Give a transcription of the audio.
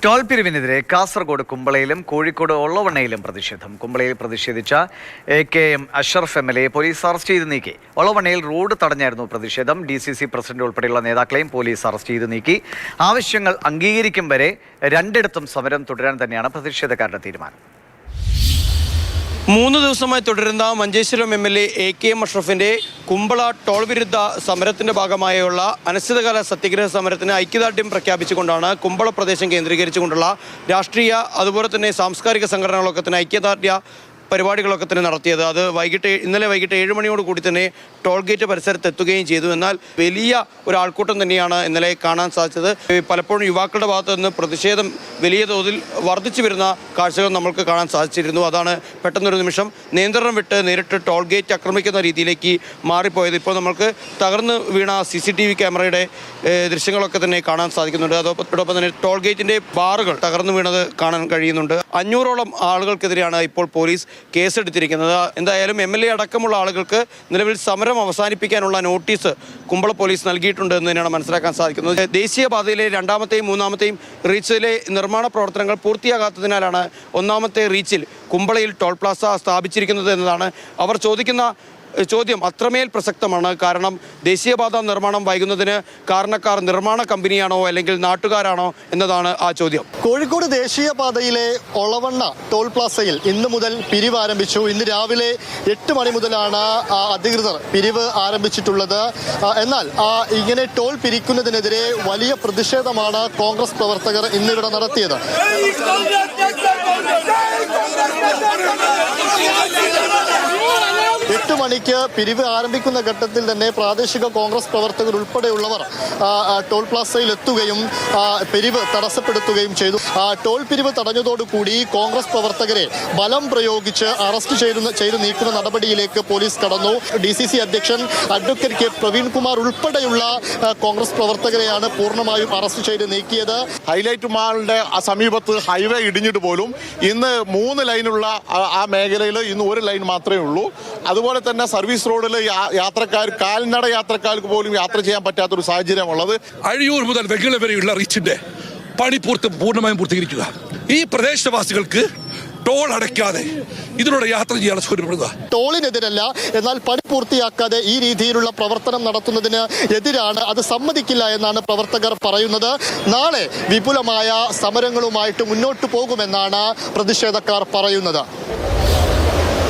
Toll പിരിവിനെതിരെ Kasaragod കുമ്പളയിലും Kozhikode ഒളവണ്ണയിലും പ്രതിഷേധം. കുമ്പളയിൽ പ്രതിഷേധിച്ച AKM Ashraf MLA police arrest ചെയ്ത് നീക്കി. ഒളവണ്ണയിൽ റോഡ് തടഞ്ഞായിരുന്നു പ്രതിഷേധം. DCC പ്രസിഡന്റ് ഉൾപ്പെടെയുള്ള നേതാക്കളെയും പോലീസ് അറസ്റ്റ് ചെയ്ത് നീക്കി. ആവശ്യങ്ങൾ അംഗീകരിക്കും വരെ രണ്ടിടത്തും സമരം തുടരാൻ തന്നെയാണ് പ്രതിഷേധക്കാരുടെ തീരുമാനം. 3 ദിവസമായി തുടരുന്ന മഞ്ചേശ്വരം MLA AKM അഷ്റഫിന്റെ കുമ്പള ടോൾ വിരുദ്ധ സമരത്തിന്റെ ഭാഗമായുള്ള അനിശ്ചിതകാല സത്യഗ്രഹ സമരത്തിന് ഐക്യദാർഢ്യം പ്രഖ്യാപിച്ചുകൊണ്ടാണ് കുമ്പള പ്രദേശം കേന്ദ്രീകരിച്ചുകൊണ്ടുള്ള രാഷ്ട്രീയ അതുപോലെ തന്നെ സാംസ്കാരിക സംഘടനകളൊക്കെ തന്നെ ഐക്യദാർഢ്യ പരിപാടികളൊക്കെ തന്നെ നടത്തിയത്. അത് ഇന്നലെ വൈകിട്ട് 7 മണിയോട് കൂടി തന്നെ ടോൾ ഗേറ്റ് പരിസരത്ത് എത്തുകയും ചെയ്തു. എന്നാൽ വലിയ ഒരു ആൾക്കൂട്ടം തന്നെയാണ് ഇന്നലെ കാണാൻ സാധിച്ചത്. പലപ്പോഴും യുവാക്കളുടെ ഭാഗത്ത് നിന്ന് പ്രതിഷേധം വലിയ തോതിൽ വർദ്ധിച്ചു വരുന്ന കാഴ്ചകൾ നമ്മൾക്ക് കാണാൻ സാധിച്ചിരുന്നു. അതാണ് പെട്ടെന്നൊരു നിമിഷം നിയന്ത്രണം വിട്ട് നേരിട്ട് ടോൾ ഗേറ്റ് ആക്രമിക്കുന്ന രീതിയിലേക്ക് മാറിപ്പോയത്. ഇപ്പോൾ നമ്മൾക്ക് തകർന്ന് വീണ CCTV ക്യാമറയുടെ ദൃശ്യങ്ങളൊക്കെ തന്നെ കാണാൻ സാധിക്കുന്നുണ്ട്. അതോടൊപ്പം തന്നെ ടോൾ ഗേറ്റിൻ്റെ ബാറുകൾ തകർന്നു വീണത് കാണാൻ കഴിയുന്നുണ്ട്. 500ഓളം ആളുകൾക്കെതിരെയാണ് ഇപ്പോൾ പോലീസ് കേസെടുത്തിരിക്കുന്നത്. എന്തായാലും MLA അടക്കമുള്ള ആളുകൾക്ക് നിലവിൽ സമരം അവസാനിപ്പിക്കാനുള്ള നോട്ടീസ് കുമ്പള പോലീസ് നൽകിയിട്ടുണ്ട് എന്ന് തന്നെയാണ് മനസ്സിലാക്കാൻ സാധിക്കുന്നത്. ദേശീയപാതയിലെ 2ാമത്തെയും 3ാമത്തെയും റീച്ചിലെ നിർമ്മാണ പ്രവർത്തനങ്ങൾ പൂർത്തിയാകാത്തതിനാലാണ് 1ാമത്തെ റീച്ചിൽ കുമ്പളയിൽ ടോൾ പ്ലാസ സ്ഥാപിച്ചിരിക്കുന്നത് എന്നതാണ് അവർ ചോദിക്കുന്ന ചോദ്യം. അത്രമേൽ പ്രസക്തമാണ്. കാരണം ദേശീയപാത നിർമ്മാണം വൈകുന്നതിന് കാരണക്കാർ നിർമ്മാണ കമ്പനിയാണോ അല്ലെങ്കിൽ നാട്ടുകാരാണോ എന്നതാണ് ആ ചോദ്യം. കോഴിക്കോട് ദേശീയപാതയിലെ ഒളവണ്ണ ടോൾ പ്ലാസയിൽ ഇന്ന് മുതൽ പിരിവ് ആരംഭിച്ചു. ഇന്ന് രാവിലെ 8 മണി മുതലാണ് അധികൃതർ പിരിവ് ആരംഭിച്ചിട്ടുള്ളത്. എന്നാൽ ഇങ്ങനെ ടോൾ പിരിക്കുന്നതിനെതിരെ വലിയ പ്രതിഷേധമാണ് കോൺഗ്രസ് പ്രവർത്തകർ ഇന്നിവിടെ നടത്തിയത്. 8 മണിക്ക് പിരിവ് ആരംഭിക്കുന്ന ഘട്ടത്തിൽ തന്നെ പ്രാദേശിക കോൺഗ്രസ് പ്രവർത്തകർ ഉൾപ്പെടെയുള്ളവർ ടോൾ പ്ലാസയിൽ എത്തുകയും പിരിവ് തടസ്സപ്പെടുത്തുകയും ചെയ്തു. ടോൾ പിരിവ് തടഞ്ഞതോടുകൂടി കോൺഗ്രസ് പ്രവർത്തകരെ ബലം പ്രയോഗിച്ച് അറസ്റ്റ് ചെയ്ത് നീക്കുന്ന നടപടിയിലേക്ക് പോലീസ് കടന്നു. DCC അധ്യക്ഷൻ അഡ്വക്കേറ്റ് K പ്രവീൺകുമാർ ഉൾപ്പെടെയുള്ള കോൺഗ്രസ് പ്രവർത്തകരെയാണ് പൂർണ്ണമായും അറസ്റ്റ് ചെയ്ത് നീക്കിയത്. ഹൈലൈറ്റ് മാളിന്റെ സമീപത്ത് ഹൈവേ ഇടിഞ്ഞിട്ട് പോലും ഇന്ന് 3 ലൈനുള്ള ആ മേഖലയിൽ ഇന്ന് 1 ലൈൻ മാത്രമേ ഉള്ളൂ. അതുപോലെ തന്നെ സർവീസ് റോഡിൽ കാൽനട യാത്രക്കാർക്ക് പോലും യാത്ര ചെയ്യാൻ പറ്റാത്തൊരു സാഹചര്യമുള്ളത്. അഴിയൂർ മുതൽ വെങ്ങല വരെയുള്ള റീച്ചിന്റെ പണി പൂർണ്ണമായും പൂർത്തീകരിക്കുക. ഈ പ്രദേശവാസികൾക്ക് ടോൾ അടയ്ക്കാതെ ഇതിലൂടെ യാത്ര ചെയ്യാൻ സൗകര്യപ്പെടുക. ടോളിനെതിരല്ല, എന്നാൽ പണി പൂർത്തിയാക്കാതെ ഈ രീതിയിലുള്ള പ്രവർത്തനം നടത്തുന്നതിന് എതിരാണ്. അത് സമ്മതിക്കില്ല എന്നാണ് പ്രവർത്തകർ പറയുന്നത്. നാളെ വിപുലമായ സമരങ്ങളുമായിട്ട് മുന്നോട്ട് പോകുമെന്നാണ് പ്രതിഷേധക്കാർ പറയുന്നത്.